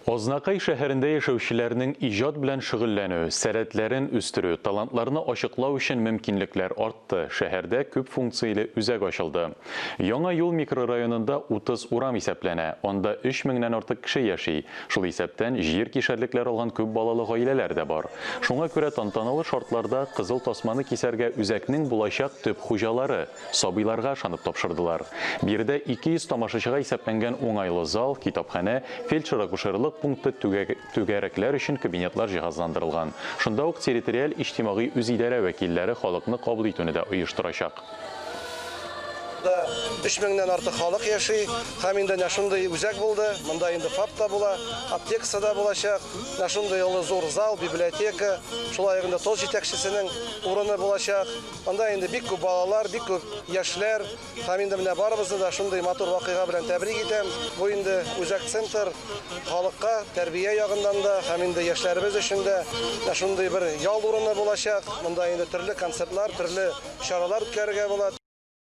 Ознакай шәһәрендә яшәүчеләрнең иҗат белән шөгыльләнү, сәләтләрен үстерү, талантларны ачыклау өчен мөмкинлекләр артты. Шәһәрдә күп функцияле үзәк ачылды. Яңа юл микрорайонында 30 урам исәпләнә. Анда 3000-нән артык кеше яши. Шул исәптән җир кишәрлекләр алган күп балалы гаиләләр дә бар. Шуңа күрә тантаналы шартларда кызыл тасманы кисәргә үзәкнең булачак төп хуҗалары сабыйларга ышанып тапшырдылар. Биредә 200 тамашачыга исәпләнгән уңайлы зал, китапханә, фельдшер-акушерлык пункты түгәрәкләр өчен кабинетлар җиһазландырылган. Шунда ук территориаль иҗтимагый үзидарә вәкилләре халыкны кабул итүне дә оештырачак. 3000-нән артык халык яши, һәм инде шундый үзәк булды. Монда инде ФАП та була, аптекасы да булачак, шундый зур зал, библиотека, шулай инде тол җитәкчесенең урыны булачак. Анда инде бик күп балалар, бик күп яшьләр, һәм инде менә барыбызны да шундый матур вакыйга белән тәбрик итәм. Бу инде үзәк центр халыкка тәрбия ягыннан да, һәм инде яшьләребез өчен дә шундый бер ял урыны булачак. Монда инде төрле концертлар, төрле чаралар үткәрергә була.